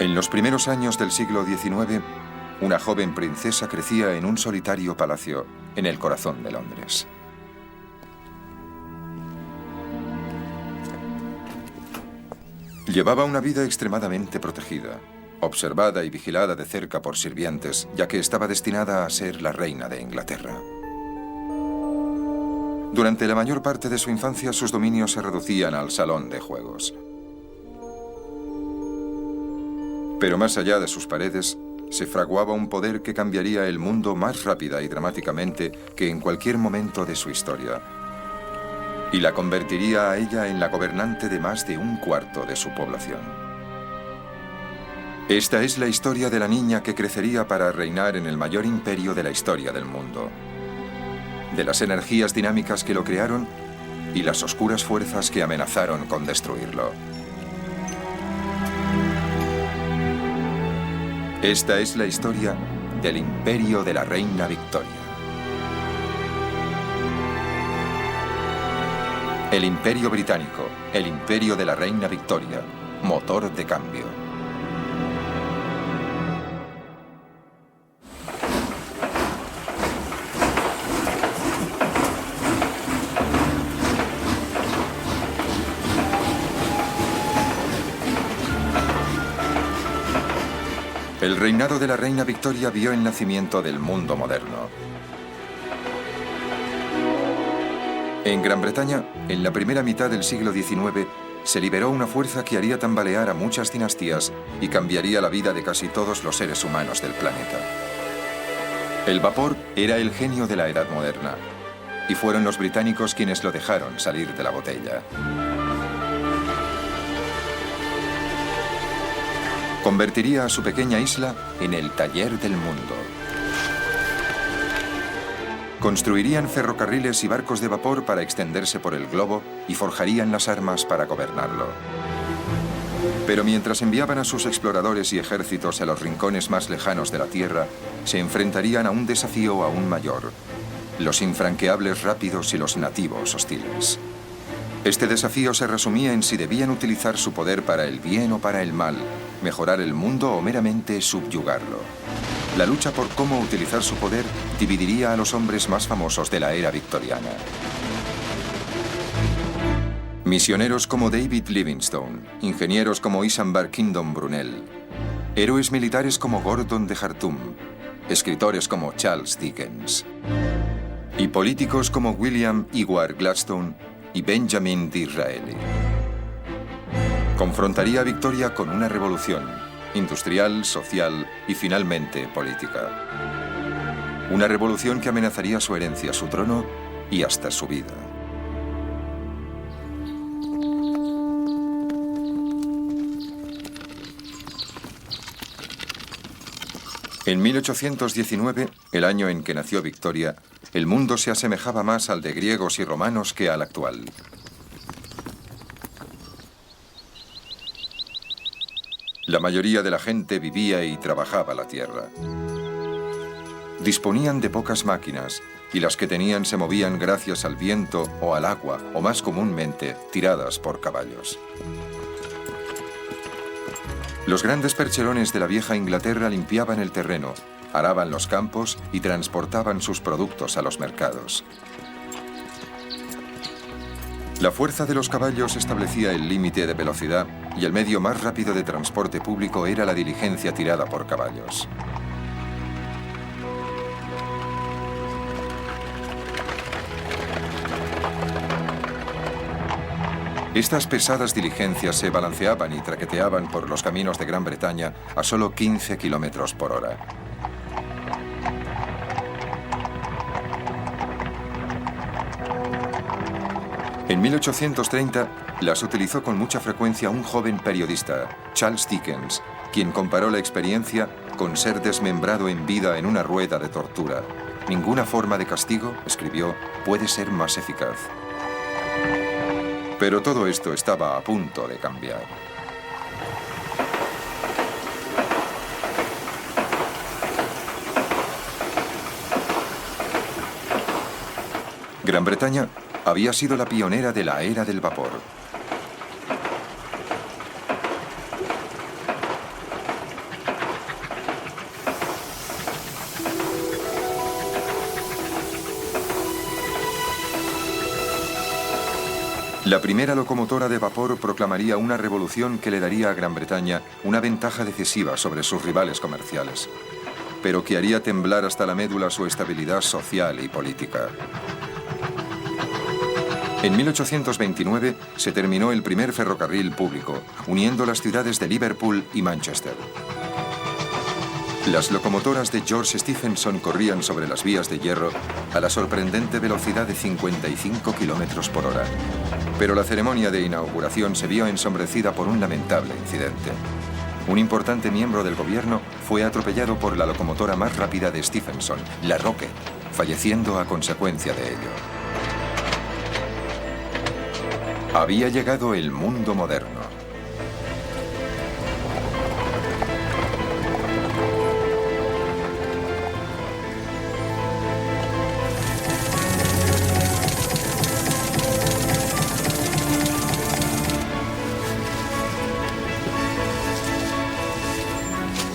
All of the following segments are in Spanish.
En los primeros años del siglo XIX, una joven princesa crecía en un solitario palacio en el corazón de Londres. Llevaba una vida extremadamente protegida, observada y vigilada de cerca por sirvientes, ya que estaba destinada a ser la reina de Inglaterra. Durante la mayor parte de su infancia, sus dominios se reducían al salón de juegos. Pero más allá de sus paredes, se fraguaba un poder que cambiaría el mundo más rápida y dramáticamente que en cualquier momento de su historia, y la convertiría a ella en la gobernante de más de un cuarto de su población. Esta es la historia de la niña que crecería para reinar en el mayor imperio de la historia del mundo, de las energías dinámicas que lo crearon y las oscuras fuerzas que amenazaron con destruirlo. Esta es la historia del imperio de la reina Victoria. El Imperio Británico, el imperio de la reina Victoria, motor de cambio. El reinado de la reina Victoria vio el nacimiento del mundo moderno. En Gran Bretaña, en la primera mitad del siglo XIX, se liberó una fuerza que haría tambalear a muchas dinastías y cambiaría la vida de casi todos los seres humanos del planeta. El vapor era el genio de la edad moderna, y fueron los británicos quienes lo dejaron salir de la botella. Convertiría a su pequeña isla en el taller del mundo. Construirían ferrocarriles y barcos de vapor para extenderse por el globo y forjarían las armas para gobernarlo. Pero mientras enviaban a sus exploradores y ejércitos a los rincones más lejanos de la Tierra, se enfrentarían a un desafío aún mayor: los infranqueables rápidos y los nativos hostiles. Este desafío se resumía en si debían utilizar su poder para el bien o para el mal, mejorar el mundo o meramente subyugarlo. La lucha por cómo utilizar su poder dividiría a los hombres más famosos de la era victoriana. Misioneros como David Livingstone, ingenieros como Isambard Kingdom Brunel, héroes militares como Gordon de Khartoum, escritores como Charles Dickens, y políticos como William Ewart Gladstone y Benjamin Disraeli. Confrontaría a Victoria con una revolución industrial, social y finalmente política. Una revolución que amenazaría su herencia, su trono y hasta su vida. En 1819, el año en que nació Victoria, el mundo se asemejaba más al de griegos y romanos que al actual. La mayoría de la gente vivía y trabajaba la tierra. Disponían de pocas máquinas y las que tenían se movían gracias al viento o al agua, o más comúnmente, tiradas por caballos. Los grandes percherones de la vieja Inglaterra limpiaban el terreno, araban los campos y transportaban sus productos a los mercados. La fuerza de los caballos establecía el límite de velocidad y el medio más rápido de transporte público era la diligencia tirada por caballos. Estas pesadas diligencias se balanceaban y traqueteaban por los caminos de Gran Bretaña a solo 15 kilómetros por hora. En 1830 las utilizó con mucha frecuencia un joven periodista, Charles Dickens, quien comparó la experiencia con ser desmembrado en vida en una rueda de tortura. Ninguna forma de castigo, escribió, puede ser más eficaz. Pero todo esto estaba a punto de cambiar. Gran Bretaña había sido la pionera de la era del vapor. La primera locomotora de vapor proclamaría una revolución que le daría a Gran Bretaña una ventaja decisiva sobre sus rivales comerciales, pero que haría temblar hasta la médula su estabilidad social y política. En 1829 se terminó el primer ferrocarril público, uniendo las ciudades de Liverpool y Manchester. Las locomotoras de George Stephenson corrían sobre las vías de hierro a la sorprendente velocidad de 55 kilómetros por hora. Pero la ceremonia de inauguración se vio ensombrecida por un lamentable incidente. Un importante miembro del gobierno fue atropellado por la locomotora más rápida de Stephenson, la Rocket, falleciendo a consecuencia de ello. Había llegado el mundo moderno.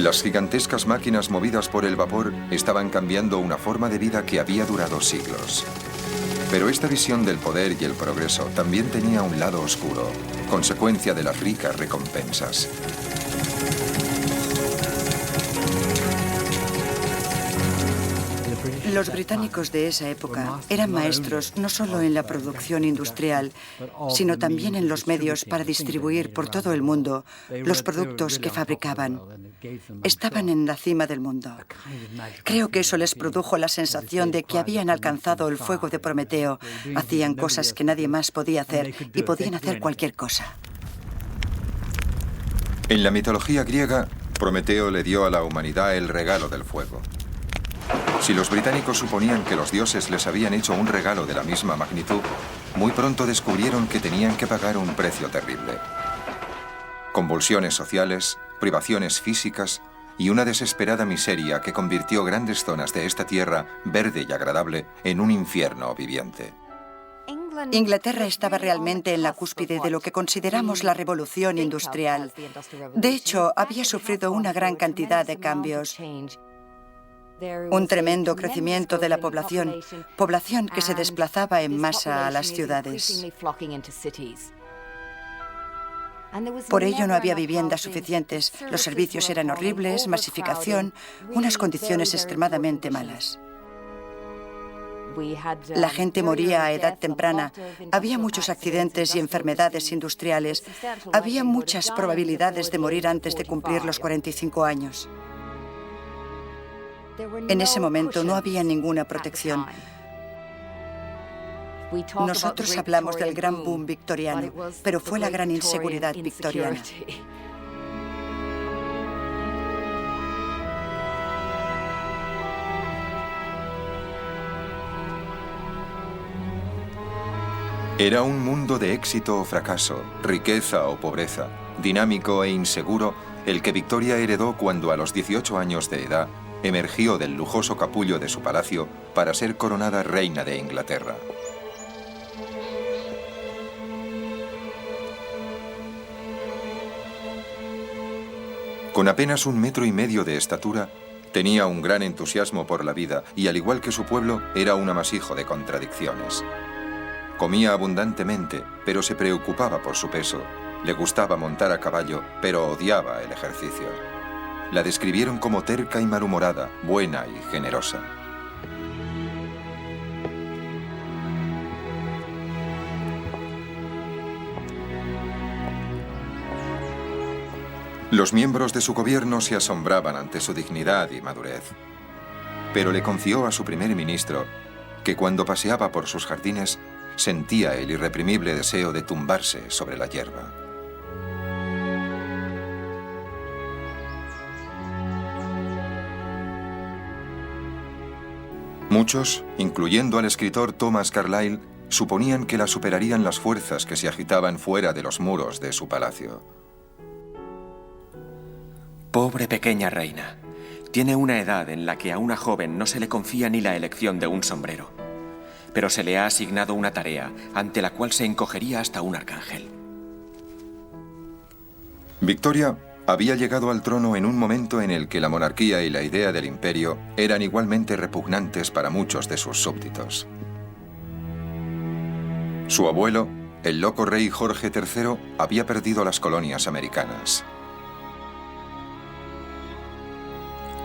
Las gigantescas máquinas movidas por el vapor estaban cambiando una forma de vida que había durado siglos. Pero esta visión del poder y el progreso también tenía un lado oscuro, consecuencia de las ricas recompensas. Los británicos de esa época eran maestros no solo en la producción industrial, sino también en los medios para distribuir por todo el mundo los productos que fabricaban. Estaban en la cima del mundo. Creo que eso les produjo la sensación de que habían alcanzado el fuego de Prometeo. Hacían cosas que nadie más podía hacer y podían hacer cualquier cosa. En la mitología griega, Prometeo le dio a la humanidad el regalo del fuego. Si los británicos suponían que los dioses les habían hecho un regalo de la misma magnitud, muy pronto descubrieron que tenían que pagar un precio terrible. Convulsiones sociales, privaciones físicas y una desesperada miseria que convirtió grandes zonas de esta tierra verde y agradable en un infierno viviente. Inglaterra estaba realmente en la cúspide de lo que consideramos la revolución industrial. De hecho, había sufrido una gran cantidad de cambios. Un tremendo crecimiento de la población que se desplazaba en masa a las ciudades. Por ello no había viviendas suficientes, los servicios eran horribles, masificación, unas condiciones extremadamente malas. La gente moría a edad temprana, había muchos accidentes y enfermedades industriales, había muchas probabilidades de morir antes de cumplir los 45 años. En ese momento no había ninguna protección. Nosotros hablamos del gran boom victoriano, pero fue la gran inseguridad victoriana. Era un mundo de éxito o fracaso, riqueza o pobreza, dinámico e inseguro, el que Victoria heredó cuando a los 18 años de edad emergió del lujoso capullo de su palacio para ser coronada reina de Inglaterra. Con apenas 1,5 metros de estatura, tenía un gran entusiasmo por la vida y, al igual que su pueblo, era un amasijo de contradicciones. Comía abundantemente, pero se preocupaba por su peso. Le gustaba montar a caballo, pero odiaba el ejercicio. La describieron como terca y malhumorada, buena y generosa. Los miembros de su gobierno se asombraban ante su dignidad y madurez. Pero le confió a su primer ministro que cuando paseaba por sus jardines sentía el irreprimible deseo de tumbarse sobre la hierba. Muchos, incluyendo al escritor Thomas Carlyle, suponían que la superarían las fuerzas que se agitaban fuera de los muros de su palacio. Pobre pequeña reina. Tiene una edad en la que a una joven no se le confía ni la elección de un sombrero. Pero se le ha asignado una tarea ante la cual se encogería hasta un arcángel. Victoria había llegado al trono en un momento en el que la monarquía y la idea del imperio eran igualmente repugnantes para muchos de sus súbditos. Su abuelo, el loco rey Jorge III había perdido las colonias americanas.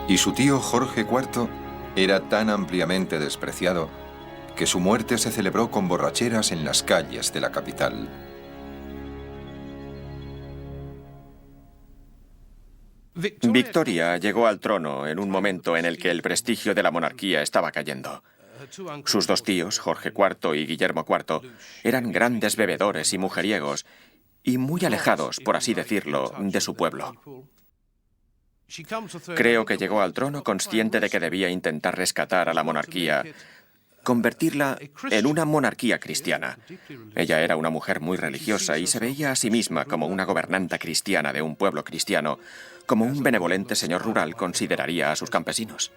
Y su tío Jorge IV era tan ampliamente despreciado que su muerte se celebró con borracheras en las calles de la capital. Victoria llegó al trono en un momento en el que el prestigio de la monarquía estaba cayendo. Sus dos tíos, Jorge IV y Guillermo IV, eran grandes bebedores y mujeriegos, y muy alejados, por así decirlo, de su pueblo. Creo que llegó al trono consciente de que debía intentar rescatar a la monarquía, convertirla en una monarquía cristiana. Ella era una mujer muy religiosa y se veía a sí misma como una gobernanta cristiana de un pueblo cristiano, como un benevolente señor rural consideraría a sus campesinos.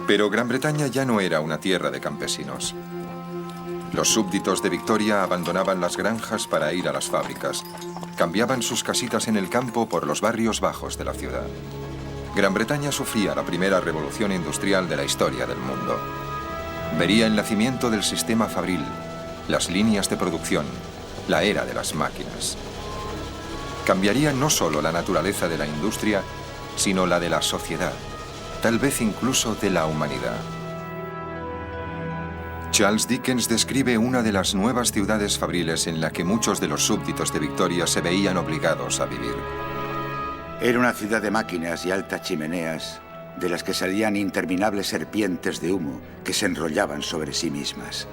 Pero Gran Bretaña ya no era una tierra de campesinos. Los súbditos de Victoria abandonaban las granjas para ir a las fábricas. Cambiaban sus casitas en el campo por los barrios bajos de la ciudad. Gran Bretaña sufría la primera revolución industrial de la historia del mundo. Vería el nacimiento del sistema fabril, las líneas de producción, la era de las máquinas. Cambiaría no solo la naturaleza de la industria, sino la de la sociedad, tal vez incluso de la humanidad. Charles Dickens describe una de las nuevas ciudades fabriles en la que muchos de los súbditos de Victoria se veían obligados a vivir. Era una ciudad de máquinas y altas chimeneas, de las que salían interminables serpientes de humo que se enrollaban sobre sí mismas.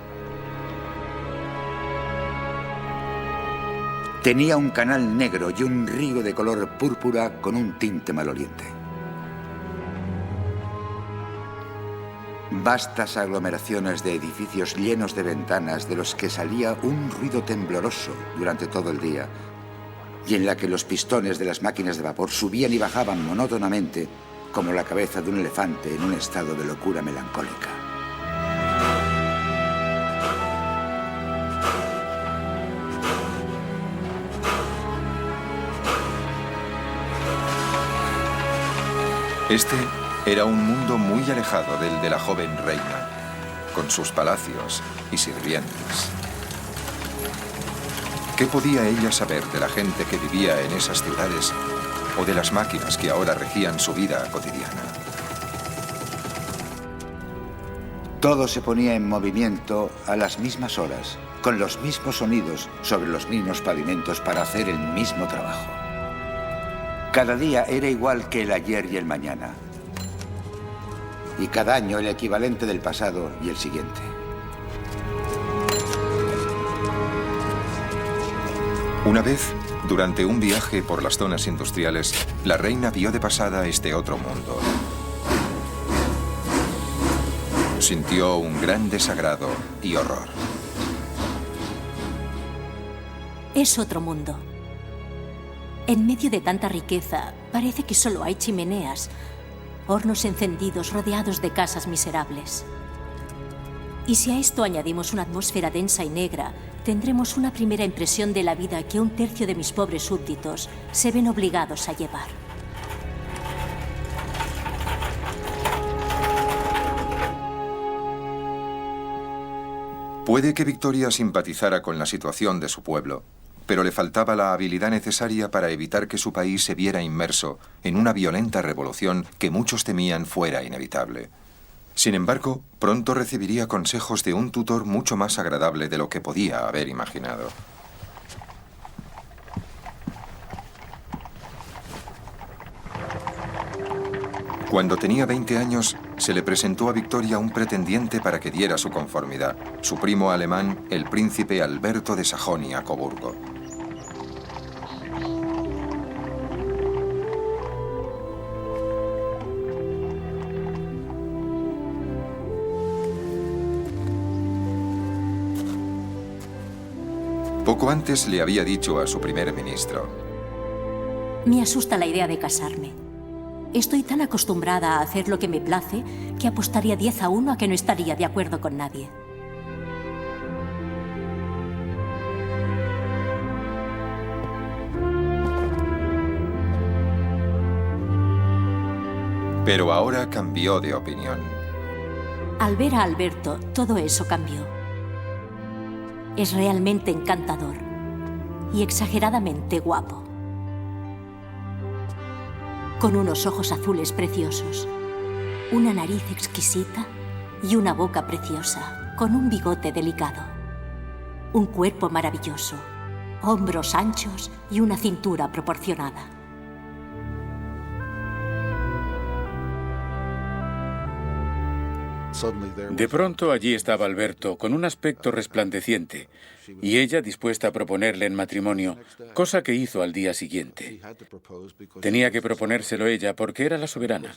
Tenía un canal negro y un río de color púrpura con un tinte maloliente. Vastas aglomeraciones de edificios llenos de ventanas de los que salía un ruido tembloroso durante todo el día y en la que los pistones de las máquinas de vapor subían y bajaban monótonamente como la cabeza de un elefante en un estado de locura melancólica. Este era un mundo muy alejado del de la joven reina, con sus palacios y sirvientes. ¿Qué podía ella saber de la gente que vivía en esas ciudades o de las máquinas que ahora regían su vida cotidiana? Todo se ponía en movimiento a las mismas horas, con los mismos sonidos, sobre los mismos pavimentos para hacer el mismo trabajo. Cada día era igual que el ayer y el mañana. Y cada año el equivalente del pasado y el siguiente. Una vez, durante un viaje por las zonas industriales, la reina vio de pasada este otro mundo. Sintió un gran desagrado y horror. Es otro mundo. En medio de tanta riqueza, parece que solo hay chimeneas, hornos encendidos rodeados de casas miserables. Y si a esto añadimos una atmósfera densa y negra, tendremos una primera impresión de la vida que un tercio de mis pobres súbditos se ven obligados a llevar. Puede que Victoria simpatizara con la situación de su pueblo, pero le faltaba la habilidad necesaria para evitar que su país se viera inmerso en una violenta revolución que muchos temían fuera inevitable. Sin embargo, pronto recibiría consejos de un tutor mucho más agradable de lo que podía haber imaginado. Cuando tenía 20 años, se le presentó a Victoria un pretendiente para que diera su conformidad, su primo alemán, el príncipe Alberto de Sajonia-Coburgo. Poco antes le había dicho a su primer ministro: Me asusta la idea de casarme. Estoy tan acostumbrada a hacer lo que me place que apostaría 10-1 a que no estaría de acuerdo con nadie. Pero ahora cambió de opinión. Al ver a Alberto, todo eso cambió. Es realmente encantador y exageradamente guapo. Con unos ojos azules preciosos, una nariz exquisita y una boca preciosa, con un bigote delicado. Un cuerpo maravilloso, hombros anchos y una cintura proporcionada. De pronto allí estaba Alberto, con un aspecto resplandeciente, y ella dispuesta a proponerle en matrimonio, cosa que hizo al día siguiente. Tenía que proponérselo ella porque era la soberana.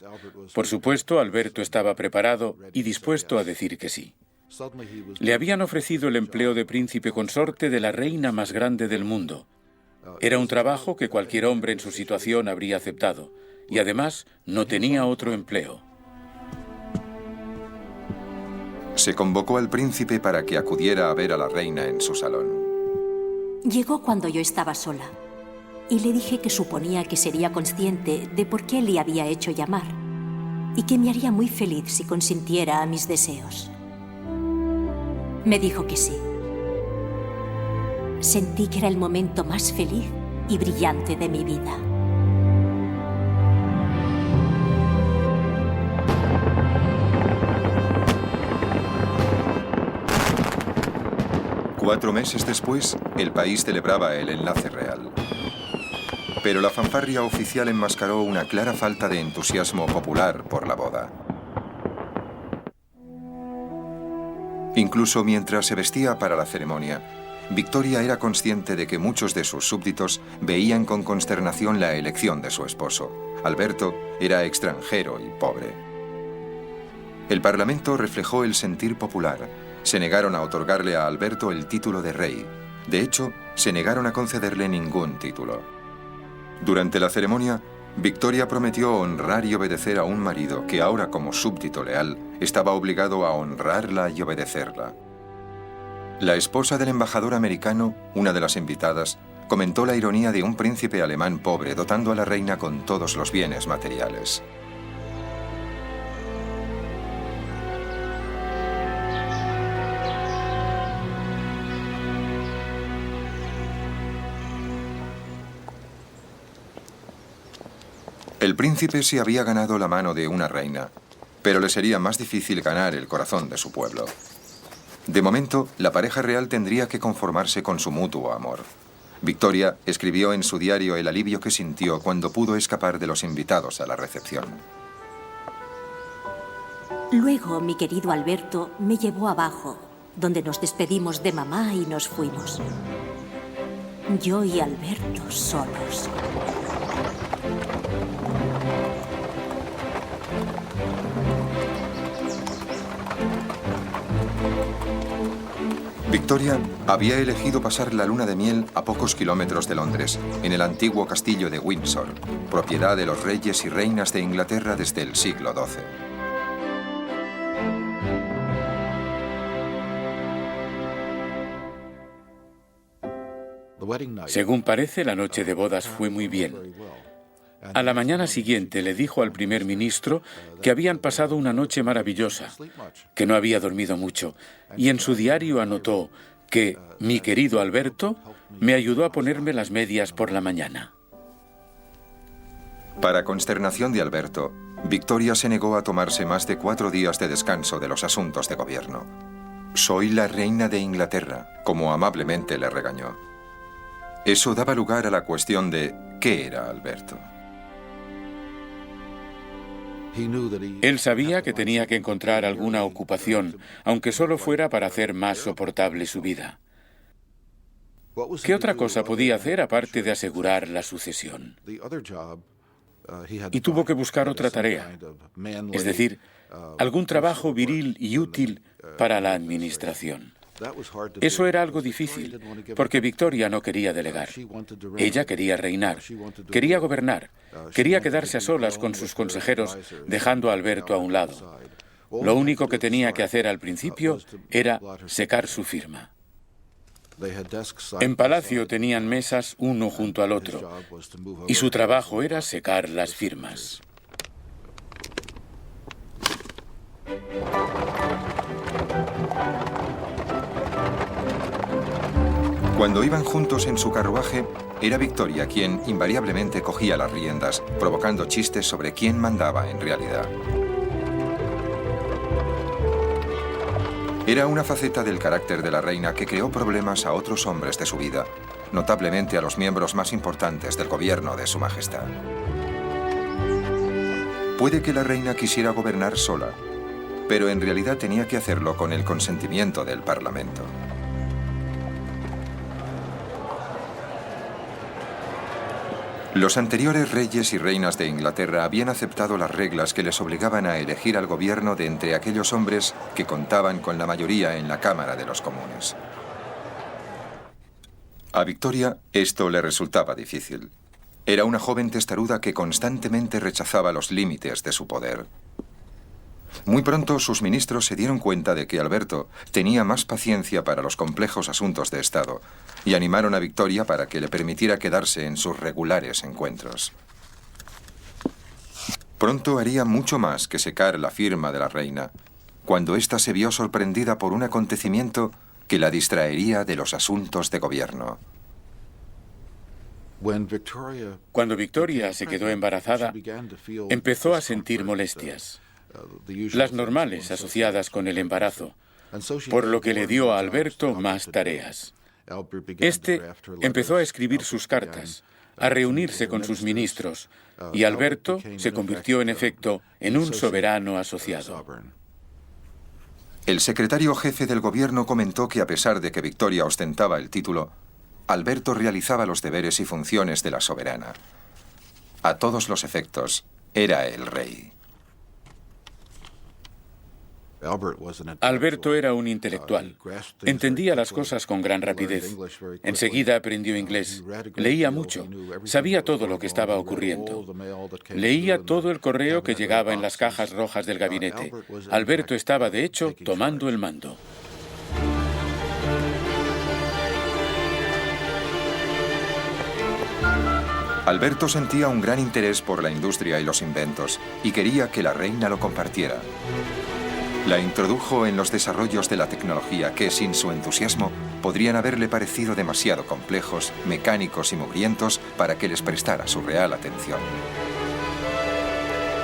Por supuesto, Alberto estaba preparado y dispuesto a decir que sí. Le habían ofrecido el empleo de príncipe consorte de la reina más grande del mundo. Era un trabajo que cualquier hombre en su situación habría aceptado, y además no tenía otro empleo. Se convocó al príncipe para que acudiera a ver a la reina en su salón. Llegó cuando yo estaba sola y le dije que suponía que sería consciente de por qué le había hecho llamar y que me haría muy feliz si consintiera a mis deseos. Me dijo que sí. Sentí que era el momento más feliz y brillante de mi vida. Cuatro meses después, el país celebraba el enlace real. Pero la fanfarria oficial enmascaró una clara falta de entusiasmo popular por la boda. Incluso mientras se vestía para la ceremonia, Victoria era consciente de que muchos de sus súbditos veían con consternación la elección de su esposo. Alberto era extranjero y pobre. El Parlamento reflejó el sentir popular. Se negaron a otorgarle a Alberto el título de rey. De hecho, se negaron a concederle ningún título. Durante la ceremonia, Victoria prometió honrar y obedecer a un marido que ahora, como súbdito leal, estaba obligado a honrarla y obedecerla. La esposa del embajador americano, una de las invitadas, comentó la ironía de un príncipe alemán pobre dotando a la reina con todos los bienes materiales. El príncipe se había ganado la mano de una reina, pero le sería más difícil ganar el corazón de su pueblo. De momento, la pareja real tendría que conformarse con su mutuo amor. Victoria escribió en su diario el alivio que sintió cuando pudo escapar de los invitados a la recepción. Luego, mi querido Alberto me llevó abajo, donde nos despedimos de mamá y nos fuimos. Yo y Alberto solos. Victoria había elegido pasar la luna de miel a pocos kilómetros de Londres, en el antiguo castillo de Windsor, propiedad de los reyes y reinas de Inglaterra desde el siglo XII. Según parece, la noche de bodas fue muy bien. A la mañana siguiente le dijo al primer ministro que habían pasado una noche maravillosa, que no había dormido mucho, y en su diario anotó que mi querido Alberto me ayudó a ponerme las medias por la mañana. Para consternación de Alberto, Victoria se negó a tomarse más de 4 días de descanso de los asuntos de gobierno. «Soy la reina de Inglaterra», como amablemente le regañó. Eso daba lugar a la cuestión de ¿qué era Alberto? Él sabía que tenía que encontrar alguna ocupación, aunque solo fuera para hacer más soportable su vida. ¿Qué otra cosa podía hacer aparte de asegurar la sucesión? Y tuvo que buscar otra tarea, es decir, algún trabajo viril y útil para la administración. Eso era algo difícil, porque Victoria no quería delegar. Ella quería reinar, quería gobernar, quería quedarse a solas con sus consejeros, dejando a Alberto a un lado. Lo único que tenía que hacer al principio era secar su firma. En palacio tenían mesas uno junto al otro, y su trabajo era secar las firmas. Cuando iban juntos en su carruaje, era Victoria quien invariablemente cogía las riendas, provocando chistes sobre quién mandaba en realidad. Era una faceta del carácter de la reina que creó problemas a otros hombres de su vida, notablemente a los miembros más importantes del gobierno de Su Majestad. Puede que la reina quisiera gobernar sola, pero en realidad tenía que hacerlo con el consentimiento del Parlamento. Los anteriores reyes y reinas de Inglaterra habían aceptado las reglas que les obligaban a elegir al gobierno de entre aquellos hombres que contaban con la mayoría en la Cámara de los Comunes. A Victoria esto le resultaba difícil. Era una joven testaruda que constantemente rechazaba los límites de su poder. Muy pronto sus ministros se dieron cuenta de que Alberto tenía más paciencia para los complejos asuntos de Estado y animaron a Victoria para que le permitiera quedarse en sus regulares encuentros. Pronto haría mucho más que secar la firma de la reina, cuando ésta se vio sorprendida por un acontecimiento que la distraería de los asuntos de gobierno. Cuando Victoria se quedó embarazada, empezó a sentir molestias, las normales asociadas con el embarazo, por lo que le dio a Alberto más tareas. Este empezó a escribir sus cartas, a reunirse con sus ministros, y Alberto se convirtió en efecto en un soberano asociado. El secretario jefe del gobierno comentó que a pesar de que Victoria ostentaba el título, Alberto realizaba los deberes y funciones de la soberana. A todos los efectos, era el rey. Alberto era un intelectual. Entendía las cosas con gran rapidez. Enseguida aprendió inglés. Leía mucho. Sabía todo lo que estaba ocurriendo. Leía todo el correo que llegaba en las cajas rojas del gabinete. Alberto estaba, de hecho, tomando el mando. Alberto sentía un gran interés por la industria y los inventos y quería que la reina lo compartiera. La introdujo en los desarrollos de la tecnología que, sin su entusiasmo, podrían haberle parecido demasiado complejos, mecánicos y mugrientos para que les prestara su real atención.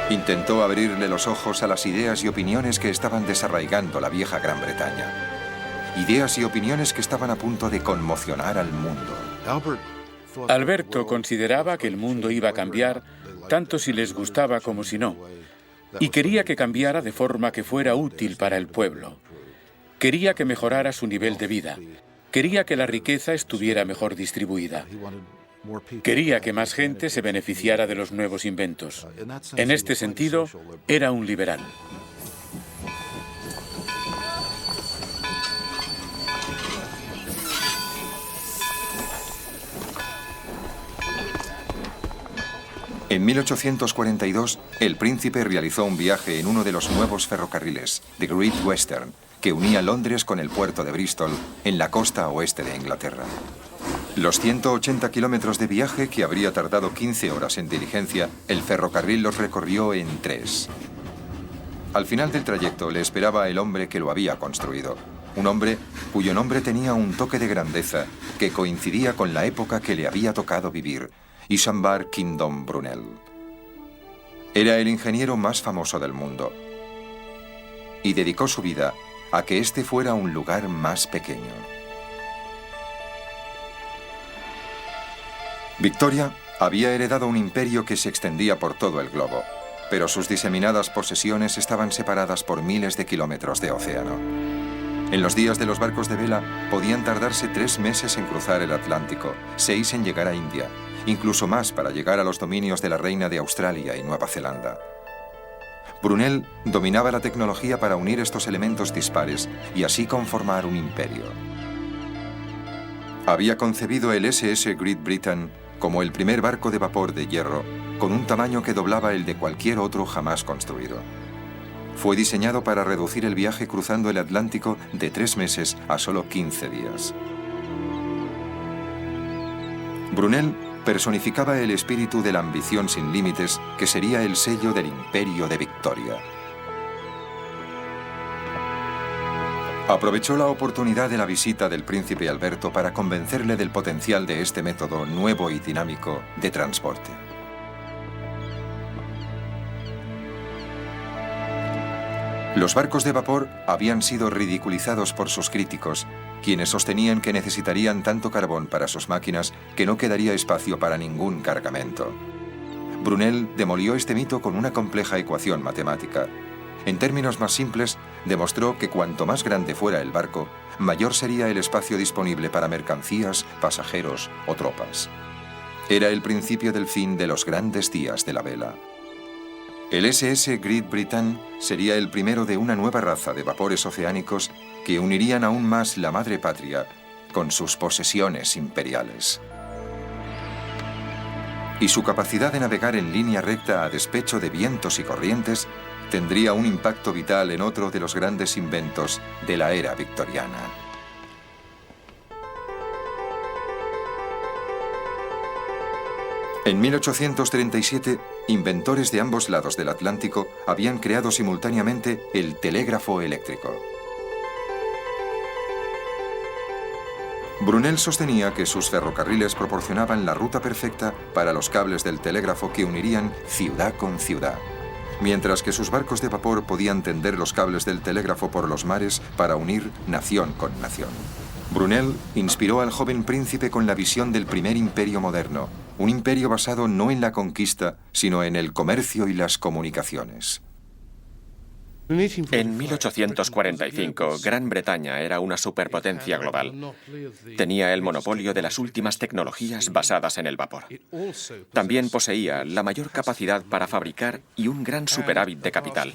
Intentó abrirle los ojos a las ideas y opiniones que estaban desarraigando la vieja Gran Bretaña. Ideas y opiniones que estaban a punto de conmocionar al mundo. Alberto consideraba que el mundo iba a cambiar tanto si les gustaba como si no. Y quería que cambiara de forma que fuera útil para el pueblo. Quería que mejorara su nivel de vida. Quería que la riqueza estuviera mejor distribuida. Quería que más gente se beneficiara de los nuevos inventos. En este sentido, era un liberal. En 1842, el príncipe realizó un viaje en uno de los nuevos ferrocarriles, The Great Western, que unía Londres con el puerto de Bristol, en la costa oeste de Inglaterra. Los 180 kilómetros de viaje, que habría tardado 15 horas en diligencia, el ferrocarril los recorrió en 3. Al final del trayecto le esperaba el hombre que lo había construido, un hombre cuyo nombre tenía un toque de grandeza que coincidía con la época que le había tocado vivir, Isambard Kingdom Brunel. Era el ingeniero más famoso del mundo y dedicó su vida a que este fuera un lugar más pequeño. Victoria había heredado un imperio que se extendía por todo el globo, pero sus diseminadas posesiones estaban separadas por miles de kilómetros de océano. En los días de los barcos de vela podían tardarse 3 meses en cruzar el Atlántico, 6 en llegar a India, incluso más para llegar a los dominios de la reina de Australia y Nueva Zelanda. Brunel dominaba la tecnología para unir estos elementos dispares y así conformar un imperio. Había concebido el SS Great Britain como el primer barco de vapor de hierro, con un tamaño que doblaba el de cualquier otro jamás construido. Fue diseñado para reducir el viaje cruzando el Atlántico de 3 meses a solo 15 días. Brunel personificaba el espíritu de la ambición sin límites que sería el sello del imperio de Victoria. Aprovechó la oportunidad de la visita del príncipe Alberto para convencerle del potencial de este método nuevo y dinámico de transporte. Los barcos de vapor habían sido ridiculizados por sus críticos, quienes sostenían que necesitarían tanto carbón para sus máquinas que no quedaría espacio para ningún cargamento. Brunel demolió este mito con una compleja ecuación matemática. En términos más simples, demostró que cuanto más grande fuera el barco, mayor sería el espacio disponible para mercancías, pasajeros o tropas. Era el principio del fin de los grandes días de la vela. El SS Great Britain sería el primero de una nueva raza de vapores oceánicos que unirían aún más la madre patria con sus posesiones imperiales. Y su capacidad de navegar en línea recta a despecho de vientos y corrientes tendría un impacto vital en otro de los grandes inventos de la era victoriana. En 1837, inventores de ambos lados del Atlántico habían creado simultáneamente el telégrafo eléctrico. Brunel sostenía que sus ferrocarriles proporcionaban la ruta perfecta para los cables del telégrafo que unirían ciudad con ciudad, mientras que sus barcos de vapor podían tender los cables del telégrafo por los mares para unir nación con nación. Brunel inspiró al joven príncipe con la visión del primer imperio moderno, un imperio basado no en la conquista, sino en el comercio y las comunicaciones. En 1845, Gran Bretaña era una superpotencia global. Tenía el monopolio de las últimas tecnologías basadas en el vapor. También poseía la mayor capacidad para fabricar y un gran superávit de capital.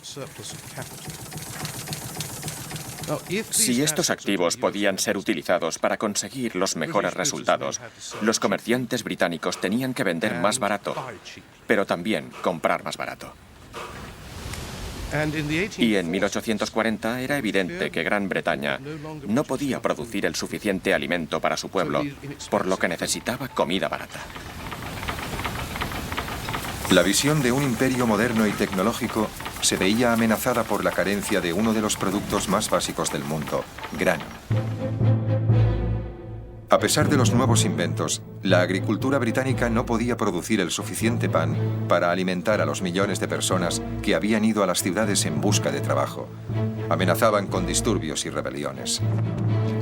Si estos activos podían ser utilizados para conseguir los mejores resultados, los comerciantes británicos tenían que vender más barato, pero también comprar más barato. Y en 1840 era evidente que Gran Bretaña no podía producir el suficiente alimento para su pueblo, por lo que necesitaba comida barata. La visión de un imperio moderno y tecnológico se veía amenazada por la carencia de uno de los productos más básicos del mundo, grano. A pesar de los nuevos inventos, la agricultura británica no podía producir el suficiente pan para alimentar a los millones de personas que habían ido a las ciudades en busca de trabajo. Amenazaban con disturbios y rebeliones.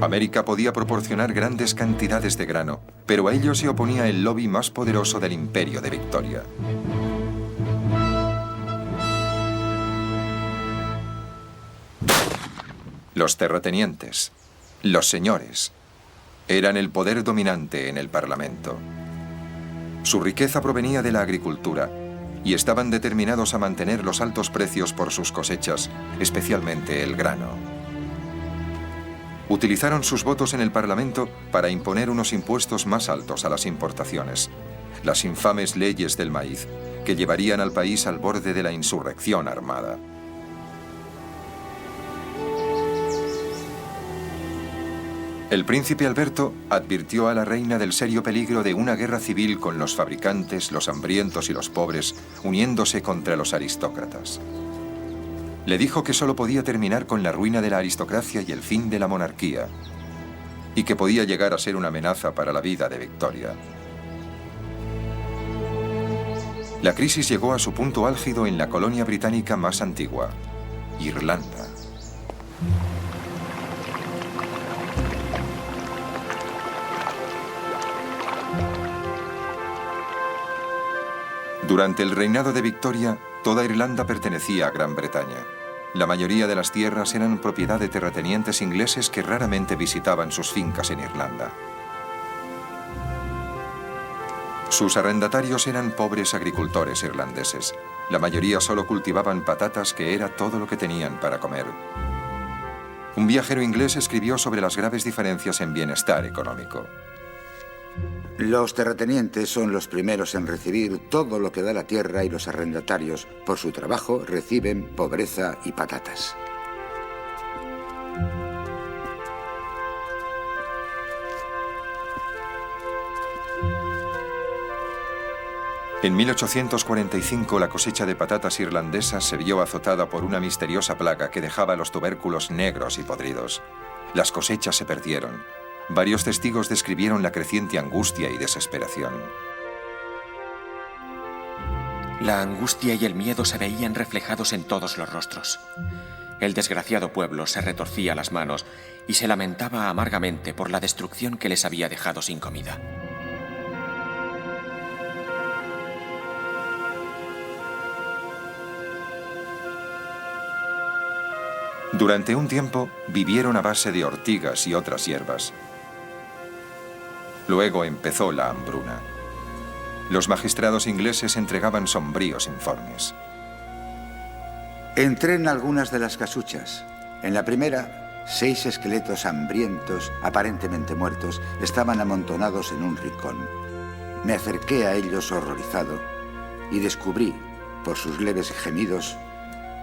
América podía proporcionar grandes cantidades de grano, pero a ello se oponía el lobby más poderoso del Imperio de Victoria. Los terratenientes, los señores, eran el poder dominante en el Parlamento. Su riqueza provenía de la agricultura y estaban determinados a mantener los altos precios por sus cosechas, especialmente el grano. Utilizaron sus votos en el Parlamento para imponer unos impuestos más altos a las importaciones, las infames leyes del maíz, que llevarían al país al borde de la insurrección armada. El príncipe Alberto advirtió a la reina del serio peligro de una guerra civil con los fabricantes, los hambrientos y los pobres, uniéndose contra los aristócratas. Le dijo que solo podía terminar con la ruina de la aristocracia y el fin de la monarquía, y que podía llegar a ser una amenaza para la vida de Victoria. La crisis llegó a su punto álgido en la colonia británica más antigua, Irlanda. Durante el reinado de Victoria, toda Irlanda pertenecía a Gran Bretaña. La mayoría de las tierras eran propiedad de terratenientes ingleses que raramente visitaban sus fincas en Irlanda. Sus arrendatarios eran pobres agricultores irlandeses. La mayoría solo cultivaban patatas, que era todo lo que tenían para comer. Un viajero inglés escribió sobre las graves diferencias en bienestar económico. Los terratenientes son los primeros en recibir todo lo que da la tierra y los arrendatarios, por su trabajo, reciben pobreza y patatas. En 1845 la cosecha de patatas irlandesas se vio azotada por una misteriosa plaga que dejaba los tubérculos negros y podridos. Las cosechas se perdieron. Varios testigos describieron la creciente angustia y desesperación. La angustia y el miedo se veían reflejados en todos los rostros. El desgraciado pueblo se retorcía las manos y se lamentaba amargamente por la destrucción que les había dejado sin comida. Durante un tiempo vivieron a base de ortigas y otras hierbas. Luego empezó la hambruna. Los magistrados ingleses entregaban sombríos informes. Entré en algunas de las casuchas. En la primera, 6 esqueletos hambrientos, aparentemente muertos, estaban amontonados en un rincón. Me acerqué a ellos horrorizado y descubrí, por sus leves gemidos,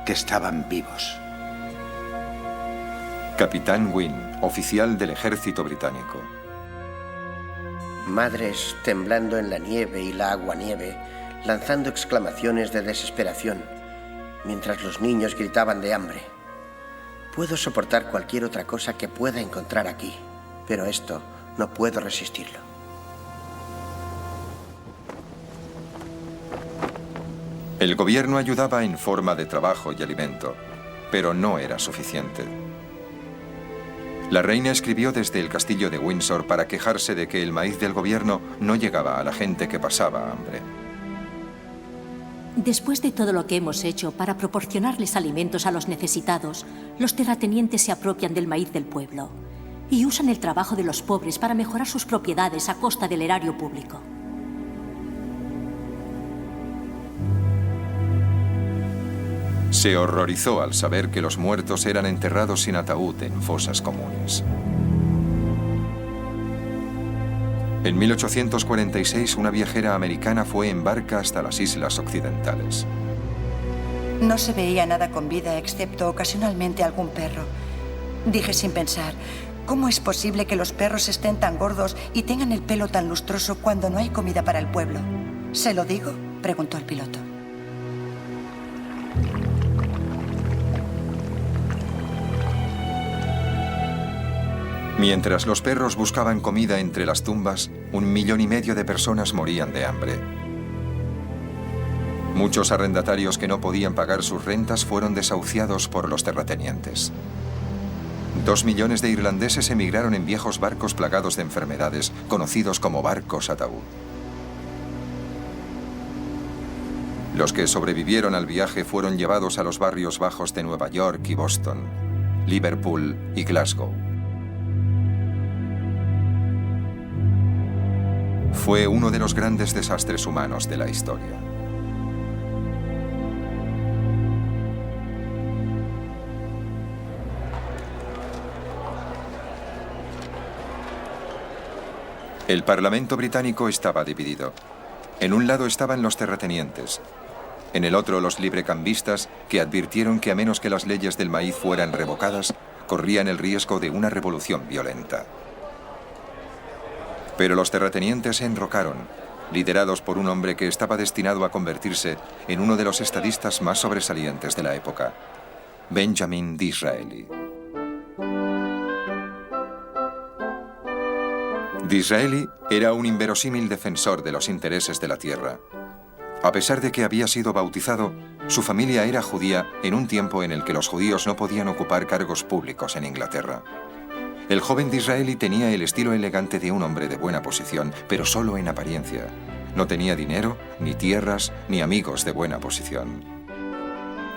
que estaban vivos. Capitán Wynne, oficial del ejército británico. Madres temblando en la nieve y la aguanieve, lanzando exclamaciones de desesperación, mientras los niños gritaban de hambre. Puedo soportar cualquier otra cosa que pueda encontrar aquí, pero esto no puedo resistirlo. El gobierno ayudaba en forma de trabajo y alimento, pero no era suficiente. La reina escribió desde el castillo de Windsor para quejarse de que el maíz del gobierno no llegaba a la gente que pasaba hambre. Después de todo lo que hemos hecho para proporcionarles alimentos a los necesitados, los terratenientes se apropian del maíz del pueblo y usan el trabajo de los pobres para mejorar sus propiedades a costa del erario público. Se horrorizó al saber que los muertos eran enterrados sin ataúd en fosas comunes. En 1846, una viajera americana fue en barca hasta las islas occidentales. No se veía nada con vida, excepto ocasionalmente algún perro. Dije sin pensar, ¿cómo es posible que los perros estén tan gordos y tengan el pelo tan lustroso cuando no hay comida para el pueblo? ¿Se lo digo?, preguntó el piloto. Mientras los perros buscaban comida entre las tumbas, 1,5 millones de personas morían de hambre. Muchos arrendatarios que no podían pagar sus rentas fueron desahuciados por los terratenientes. 2 millones de irlandeses emigraron en viejos barcos plagados de enfermedades, conocidos como barcos ataúd. Los que sobrevivieron al viaje fueron llevados a los barrios bajos de Nueva York y Boston, Liverpool y Glasgow. Fue uno de los grandes desastres humanos de la historia. El Parlamento británico estaba dividido. En un lado estaban los terratenientes, en el otro los librecambistas, que advirtieron que a menos que las leyes del maíz fueran revocadas, corrían el riesgo de una revolución violenta. Pero los terratenientes se enrocaron, liderados por un hombre que estaba destinado a convertirse en uno de los estadistas más sobresalientes de la época, Benjamin Disraeli. Disraeli era un inverosímil defensor de los intereses de la tierra. A pesar de que había sido bautizado, su familia era judía en un tiempo en el que los judíos no podían ocupar cargos públicos en Inglaterra. El joven Disraeli tenía el estilo elegante de un hombre de buena posición, pero solo en apariencia. No tenía dinero, ni tierras, ni amigos de buena posición.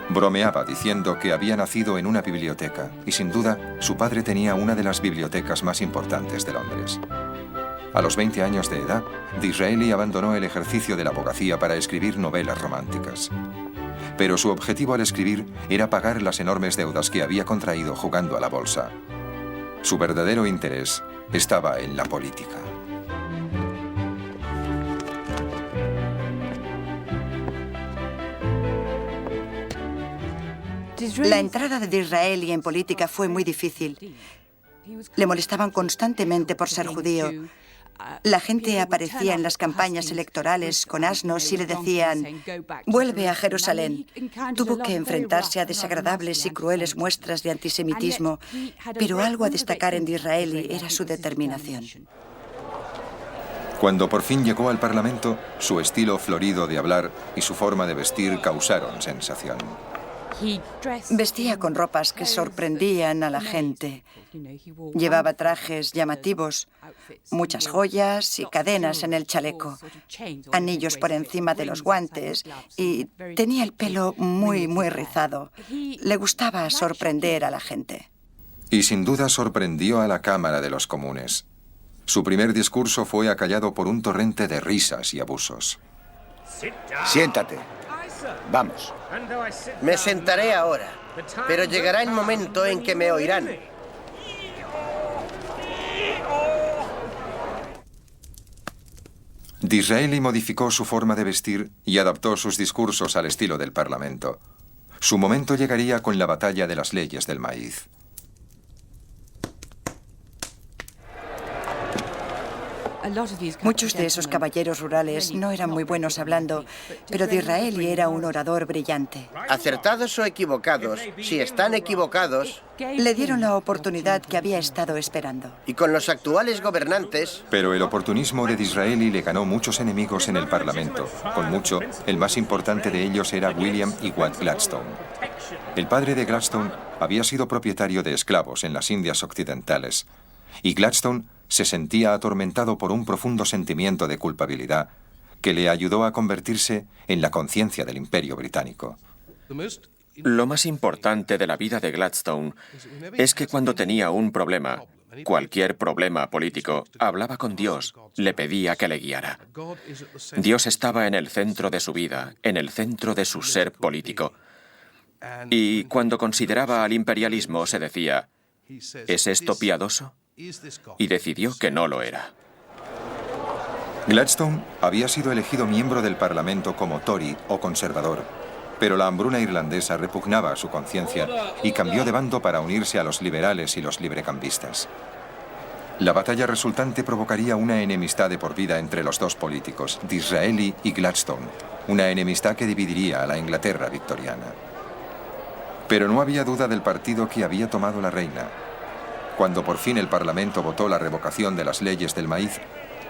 Bromeaba diciendo que había nacido en una biblioteca, y sin duda, su padre tenía una de las bibliotecas más importantes de Londres. A los 20 años de edad, Disraeli abandonó el ejercicio de la abogacía para escribir novelas románticas. Pero su objetivo al escribir era pagar las enormes deudas que había contraído jugando a la bolsa. Su verdadero interés estaba en la política. La entrada de Disraeli en política fue muy difícil. Le molestaban constantemente por ser judío. La gente aparecía en las campañas electorales con asnos y le decían: «Vuelve a Jerusalén». Tuvo que enfrentarse a desagradables y crueles muestras de antisemitismo, pero algo a destacar en Disraeli era su determinación. Cuando por fin llegó al Parlamento, su estilo florido de hablar y su forma de vestir causaron sensación. Vestía con ropas que sorprendían a la gente. Llevaba trajes llamativos, muchas joyas y cadenas en el chaleco, anillos por encima de los guantes y tenía el pelo muy rizado. Le gustaba sorprender a la gente. Y sin duda sorprendió a la Cámara de los Comunes. Su primer discurso fue acallado por un torrente de risas y abusos. Siéntate. Vamos. Me sentaré ahora, pero llegará el momento en que me oirán. Disraeli modificó su forma de vestir y adaptó sus discursos al estilo del Parlamento. Su momento llegaría con la batalla de las leyes del maíz. Muchos de esos caballeros rurales no eran muy buenos hablando, pero Disraeli era un orador brillante. Acertados o equivocados, si están equivocados... Le dieron la oportunidad que había estado esperando. Y con los actuales gobernantes... Pero el oportunismo de Disraeli le ganó muchos enemigos en el Parlamento. Con mucho, el más importante de ellos era William Ewart Gladstone. El padre de Gladstone había sido propietario de esclavos en las Indias Occidentales, y Gladstone se sentía atormentado por un profundo sentimiento de culpabilidad que le ayudó a convertirse en la conciencia del Imperio Británico. Lo más importante de la vida de Gladstone es que cuando tenía un problema, cualquier problema político, hablaba con Dios, le pedía que le guiara. Dios estaba en el centro de su vida, en el centro de su ser político. Y cuando consideraba al imperialismo se decía: ¿es esto piadoso? Y decidió que no lo era. Gladstone había sido elegido miembro del Parlamento como Tory o conservador, pero la hambruna irlandesa repugnaba a su conciencia y cambió de bando para unirse a los liberales y los librecambistas. La batalla resultante provocaría una enemistad de por vida entre los dos políticos, Disraeli y Gladstone, una enemistad que dividiría a la Inglaterra victoriana. Pero no había duda del partido que había tomado la reina. Cuando por fin el Parlamento votó la revocación de las leyes del maíz,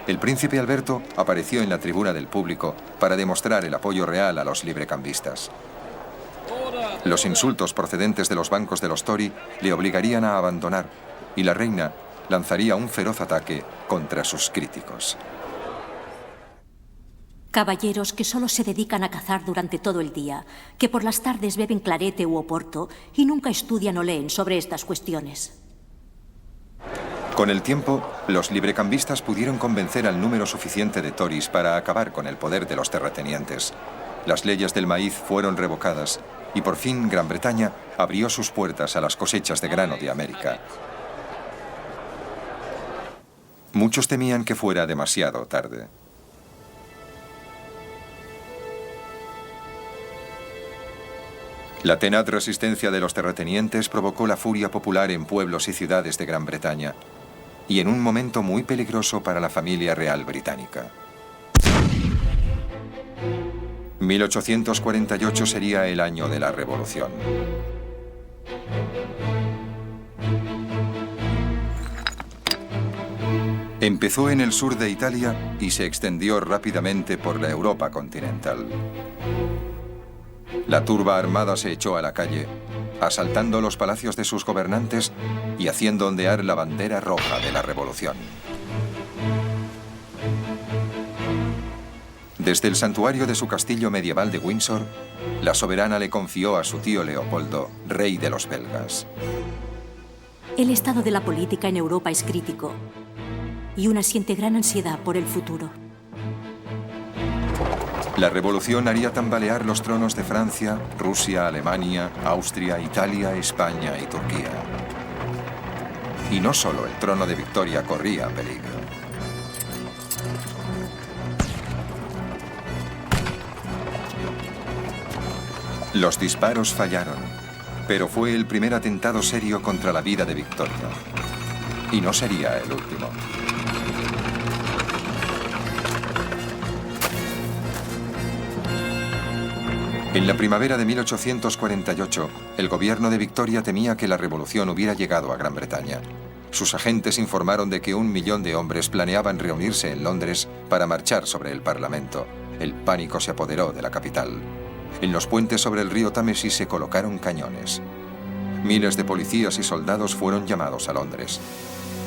el príncipe Alberto apareció en la tribuna del público para demostrar el apoyo real a los librecambistas. Los insultos procedentes de los bancos de los Tory le obligarían a abandonar, y la reina lanzaría un feroz ataque contra sus críticos. Caballeros que solo se dedican a cazar durante todo el día, que por las tardes beben clarete u oporto y nunca estudian o leen sobre estas cuestiones. Con el tiempo, los librecambistas pudieron convencer al número suficiente de Tories para acabar con el poder de los terratenientes. Las leyes del maíz fueron revocadas y por fin Gran Bretaña abrió sus puertas a las cosechas de grano de América. Muchos temían que fuera demasiado tarde. La tenaz resistencia de los terratenientes provocó la furia popular en pueblos y ciudades de Gran Bretaña, y en un momento muy peligroso para la familia real británica. 1848 sería el año de la Revolución. Empezó en el sur de Italia y se extendió rápidamente por la Europa continental. La turba armada se echó a la calle, asaltando los palacios de sus gobernantes y haciendo ondear la bandera roja de la Revolución. Desde el santuario de su castillo medieval de Windsor, la soberana le confió a su tío Leopoldo, rey de los belgas. El estado de la política en Europa es crítico y una siente gran ansiedad por el futuro. La revolución haría tambalear los tronos de Francia, Rusia, Alemania, Austria, Italia, España y Turquía. Y no solo el trono de Victoria corría peligro. Los disparos fallaron, pero fue el primer atentado serio contra la vida de Victoria. Y no sería el último. En la primavera de 1848, el gobierno de Victoria temía que la revolución hubiera llegado a Gran Bretaña. Sus agentes informaron de que 1 millón de hombres planeaban reunirse en Londres para marchar sobre el Parlamento. El pánico se apoderó de la capital. En los puentes sobre el río Támesis se colocaron cañones. Miles de policías y soldados fueron llamados a Londres.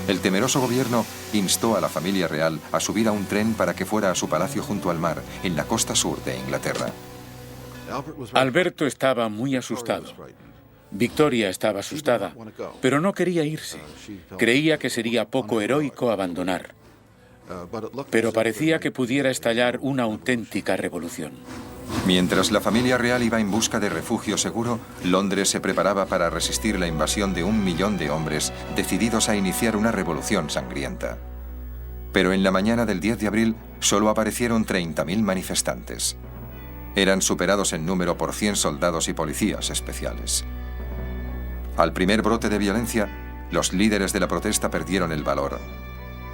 El temeroso gobierno instó a la familia real a subir a un tren para que fuera a su palacio junto al mar, en la costa sur de Inglaterra. Alberto estaba muy asustado. Victoria estaba asustada, pero no quería irse. Creía que sería poco heroico abandonar. Pero parecía que pudiera estallar una auténtica revolución. Mientras la familia real iba en busca de refugio seguro, Londres se preparaba para resistir la invasión de 1 millón de hombres decididos a iniciar una revolución sangrienta. Pero en la mañana del 10 de abril solo aparecieron 30.000 manifestantes. Eran superados en número por 100 soldados y policías especiales. Al primer brote de violencia, los líderes de la protesta perdieron el valor.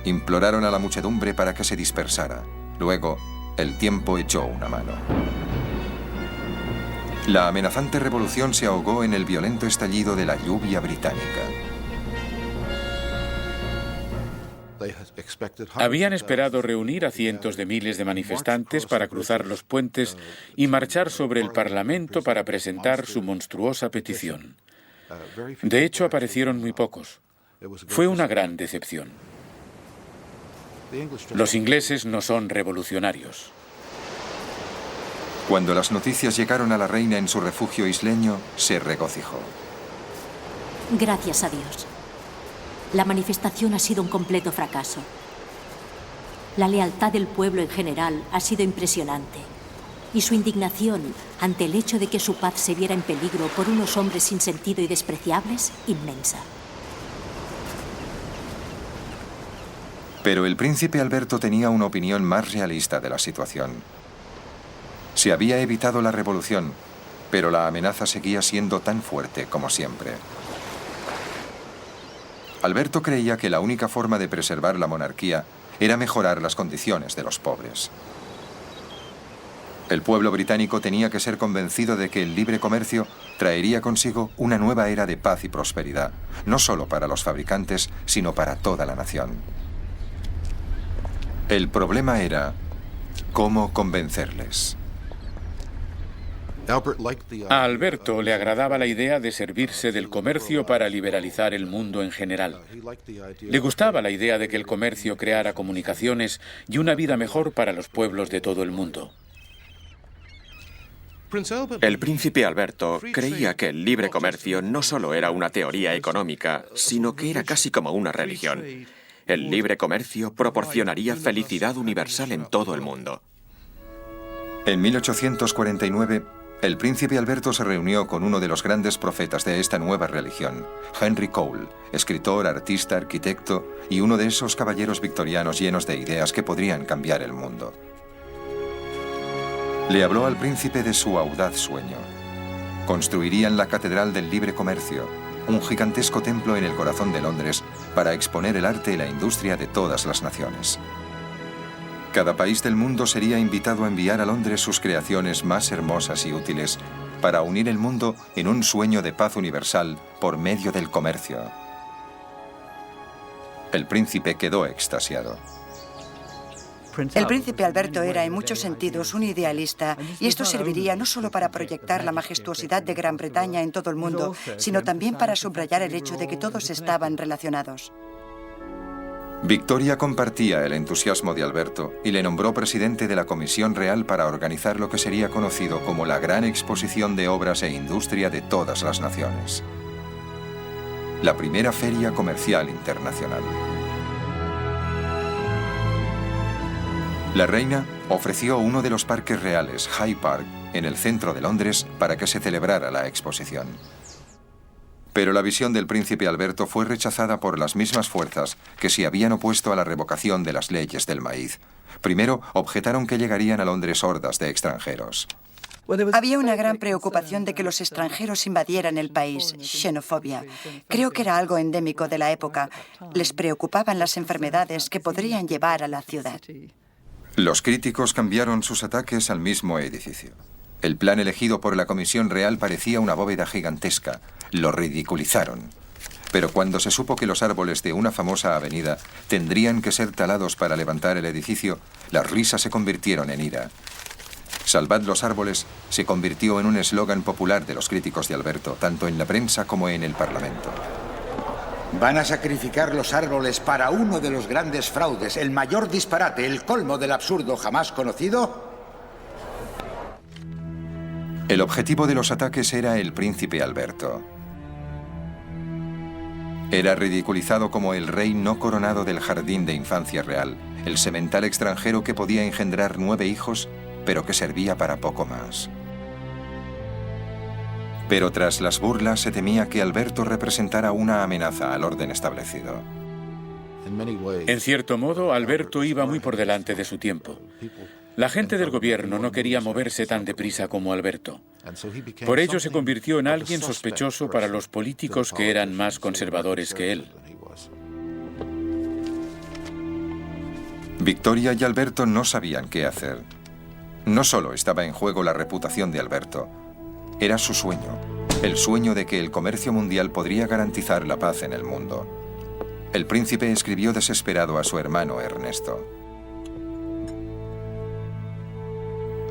Imploraron a la muchedumbre para que se dispersara. Luego, el tiempo echó una mano. La amenazante revolución se ahogó en el violento estallido de la lluvia británica. Habían esperado reunir a cientos de miles de manifestantes para cruzar los puentes y marchar sobre el Parlamento para presentar su monstruosa petición. De hecho, aparecieron muy pocos. Fue una gran decepción. Los ingleses no son revolucionarios. Cuando las noticias llegaron a la reina en su refugio isleño, se regocijó. Gracias a Dios. La manifestación ha sido un completo fracaso. La lealtad del pueblo en general ha sido impresionante. Y su indignación ante el hecho de que su paz se viera en peligro por unos hombres sin sentido y despreciables, inmensa. Pero el príncipe Alberto tenía una opinión más realista de la situación. Se había evitado la revolución, pero la amenaza seguía siendo tan fuerte como siempre. Alberto creía que la única forma de preservar la monarquía era mejorar las condiciones de los pobres. El pueblo británico tenía que ser convencido de que el libre comercio traería consigo una nueva era de paz y prosperidad, no solo para los fabricantes, sino para toda la nación. El problema era cómo convencerles. A Alberto le agradaba la idea de servirse del comercio para liberalizar el mundo en general. Le gustaba la idea de que el comercio creara comunicaciones y una vida mejor para los pueblos de todo el mundo. El príncipe Alberto creía que el libre comercio no solo era una teoría económica, sino que era casi como una religión. El libre comercio proporcionaría felicidad universal en todo el mundo. En 1849, el príncipe Alberto se reunió con uno de los grandes profetas de esta nueva religión, Henry Cole, escritor, artista, arquitecto y uno de esos caballeros victorianos llenos de ideas que podrían cambiar el mundo. Le habló al príncipe de su audaz sueño. Construirían la Catedral del Libre Comercio, un gigantesco templo en el corazón de Londres para exponer el arte y la industria de todas las naciones. Cada país del mundo sería invitado a enviar a Londres sus creaciones más hermosas y útiles para unir el mundo en un sueño de paz universal por medio del comercio. El príncipe quedó extasiado. El príncipe Alberto era en muchos sentidos un idealista, y esto serviría no solo para proyectar la majestuosidad de Gran Bretaña en todo el mundo, sino también para subrayar el hecho de que todos estaban relacionados. Victoria compartía el entusiasmo de Alberto y le nombró presidente de la Comisión Real para organizar lo que sería conocido como la Gran Exposición de Obras e Industria de todas las naciones. La primera feria comercial internacional. La reina ofreció uno de los parques reales, Hyde Park, en el centro de Londres para que se celebrara la exposición. Pero la visión del príncipe Alberto fue rechazada por las mismas fuerzas que se habían opuesto a la revocación de las leyes del maíz. Primero, objetaron que llegarían a Londres hordas de extranjeros. Había una gran preocupación de que los extranjeros invadieran el país, xenofobia. Creo que era algo endémico de la época. Les preocupaban las enfermedades que podrían llevar a la ciudad. Los críticos cambiaron sus ataques al mismo edificio. El plan elegido por la Comisión Real parecía una bóveda gigantesca. Lo ridiculizaron. Pero cuando se supo que los árboles de una famosa avenida tendrían que ser talados para levantar el edificio, las risas se convirtieron en ira. Salvad los árboles se convirtió en un eslogan popular de los críticos de Alberto, tanto en la prensa como en el Parlamento. ¿Van a sacrificar los árboles para uno de los grandes fraudes, el mayor disparate, el colmo del absurdo jamás conocido? El objetivo de los ataques era el príncipe Alberto. Era ridiculizado como el rey no coronado del jardín de infancia real, el semental extranjero que podía engendrar 9 hijos, pero que servía para poco más. Pero tras las burlas se temía que Alberto representara una amenaza al orden establecido. En cierto modo, Alberto iba muy por delante de su tiempo. La gente del gobierno no quería moverse tan deprisa como Alberto. Por ello se convirtió en alguien sospechoso para los políticos que eran más conservadores que él. Victoria y Alberto no sabían qué hacer. No solo estaba en juego la reputación de Alberto, era su sueño, el sueño de que el comercio mundial podría garantizar la paz en el mundo. El príncipe escribió desesperado a su hermano Ernesto.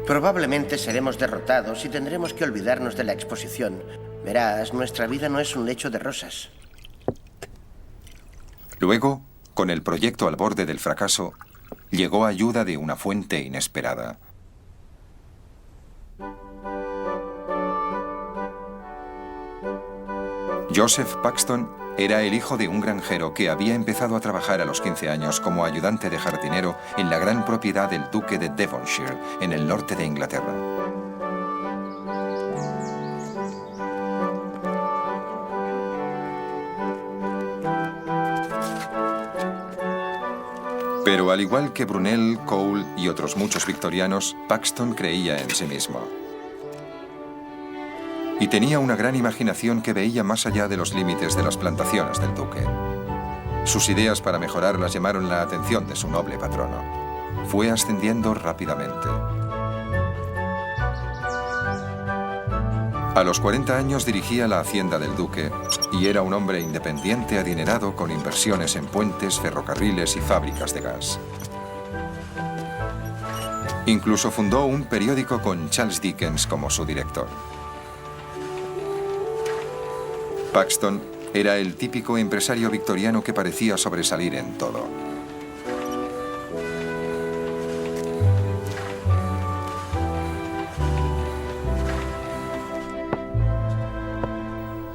Probablemente seremos derrotados y tendremos que olvidarnos de la exposición. Verás, nuestra vida no es un lecho de rosas. Luego, con el proyecto al borde del fracaso, llegó ayuda de una fuente inesperada. Joseph Paxton era el hijo de un granjero que había empezado a trabajar a los 15 años como ayudante de jardinero en la gran propiedad del duque de Devonshire, en el norte de Inglaterra. Pero al igual que Brunel, Cole y otros muchos victorianos, Paxton creía en sí mismo. Y tenía una gran imaginación que veía más allá de los límites de las plantaciones del duque. Sus ideas para mejorarlas llamaron la atención de su noble patrono. Fue ascendiendo rápidamente. A los 40 años dirigía la hacienda del duque y era un hombre independiente adinerado con inversiones en puentes, ferrocarriles y fábricas de gas. Incluso fundó un periódico con Charles Dickens como su director. Paxton era el típico empresario victoriano que parecía sobresalir en todo.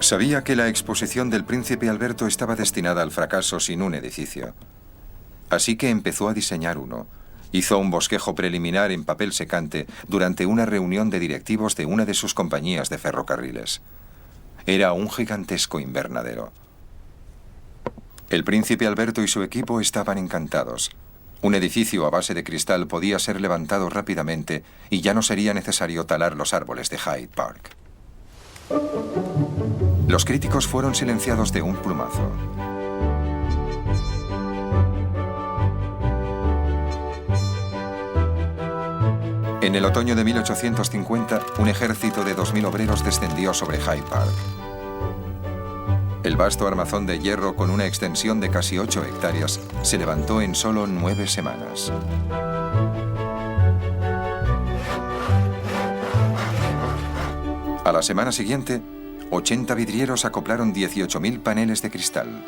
Sabía que la exposición del príncipe Alberto estaba destinada al fracaso sin un edificio. Así que empezó a diseñar uno. Hizo un bosquejo preliminar en papel secante durante una reunión de directivos de una de sus compañías de ferrocarriles. Era un gigantesco invernadero. El príncipe Alberto y su equipo estaban encantados. Un edificio a base de cristal podía ser levantado rápidamente y ya no sería necesario talar los árboles de Hyde Park. Los críticos fueron silenciados de un plumazo. En el otoño de 1850, un ejército de 2000 obreros descendió sobre Hyde Park. El vasto armazón de hierro, con una extensión de casi 8 hectáreas, se levantó en solo 9 semanas. A la semana siguiente, 80 vidrieros acoplaron 18.000 paneles de cristal.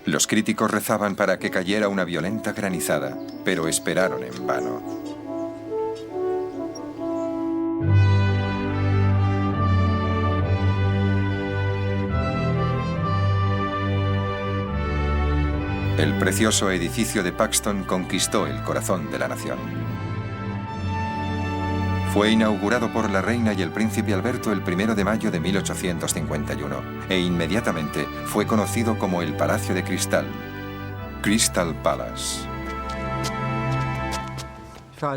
Los críticos rezaban para que cayera una violenta granizada, pero esperaron en vano. El precioso edificio de Paxton conquistó el corazón de la nación. Fue inaugurado por la reina y el príncipe Alberto el 1 de mayo de 1851 e inmediatamente fue conocido como el Palacio de Cristal, Crystal Palace.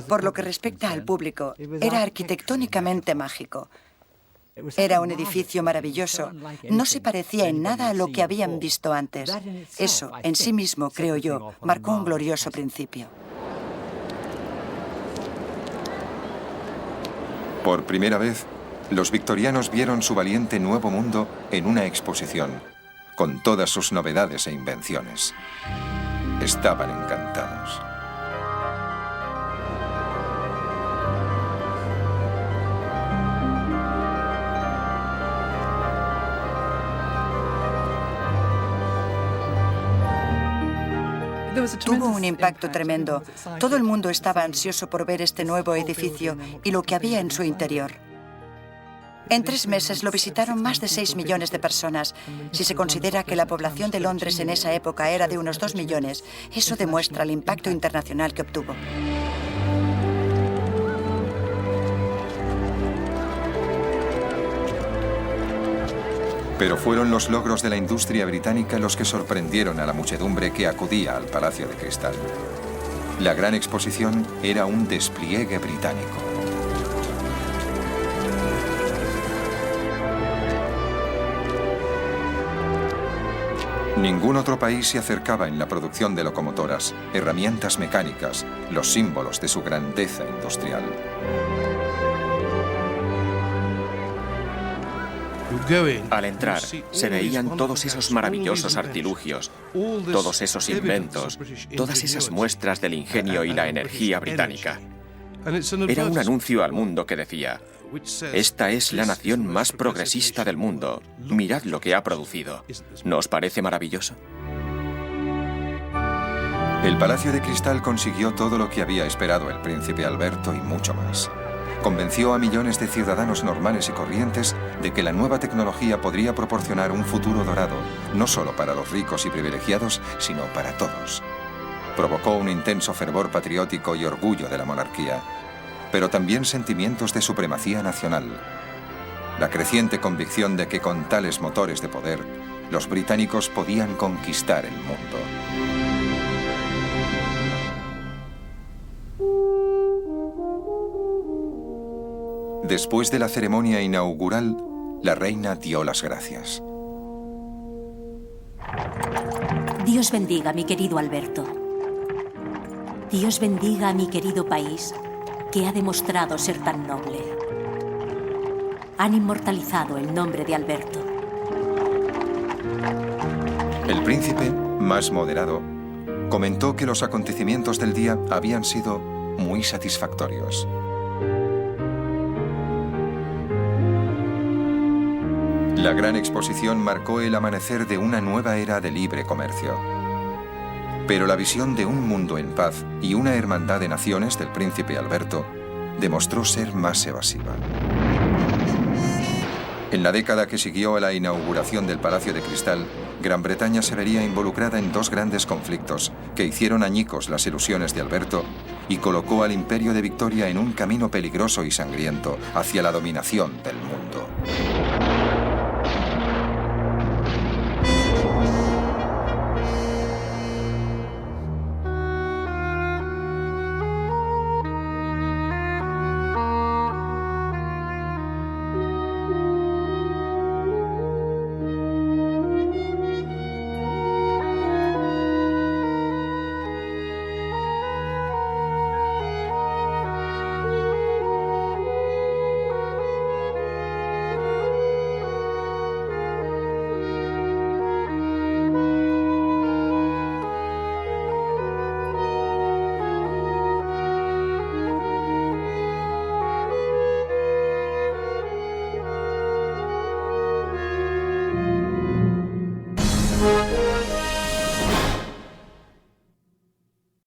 Por lo que respecta al público, era arquitectónicamente mágico. Era un edificio maravilloso. No se parecía en nada a lo que habían visto antes. Eso, en sí mismo, creo yo, marcó un glorioso principio. Por primera vez, los victorianos vieron su valiente nuevo mundo en una exposición, con todas sus novedades e invenciones. Estaban encantados. Tuvo un impacto tremendo. Todo el mundo estaba ansioso por ver este nuevo edificio y lo que había en su interior. En 3 meses lo visitaron más de 6 millones de personas. Si se considera que la población de Londres en esa época era de unos 2 millones, eso demuestra el impacto internacional que obtuvo. Pero fueron los logros de la industria británica los que sorprendieron a la muchedumbre que acudía al Palacio de Cristal. La gran exposición era un despliegue británico. Ningún otro país se acercaba en la producción de locomotoras, herramientas mecánicas, los símbolos de su grandeza industrial. Al entrar, se veían todos esos maravillosos artilugios, todos esos inventos, todas esas muestras del ingenio y la energía británica. Era un anuncio al mundo que decía: esta es la nación más progresista del mundo. Mirad lo que ha producido. ¿No os parece maravilloso? El Palacio de Cristal consiguió todo lo que había esperado el príncipe Alberto y mucho más. Convenció a millones de ciudadanos normales y corrientes de que la nueva tecnología podría proporcionar un futuro dorado, no solo para los ricos y privilegiados, sino para todos. Provocó un intenso fervor patriótico y orgullo de la monarquía, pero también sentimientos de supremacía nacional. La creciente convicción de que con tales motores de poder, los británicos podían conquistar el mundo. Después de la ceremonia inaugural, la reina dio las gracias. Dios bendiga a mi querido Alberto. Dios bendiga a mi querido país, que ha demostrado ser tan noble. Han inmortalizado el nombre de Alberto. El príncipe, más moderado, comentó que los acontecimientos del día habían sido muy satisfactorios. La gran exposición marcó el amanecer de una nueva era de libre comercio. Pero la visión de un mundo en paz y una hermandad de naciones del príncipe Alberto demostró ser más evasiva. En la década que siguió a la inauguración del Palacio de Cristal, Gran Bretaña se vería involucrada en 2 grandes conflictos que hicieron añicos las ilusiones de Alberto y colocó al Imperio de Victoria en un camino peligroso y sangriento hacia la dominación del mundo.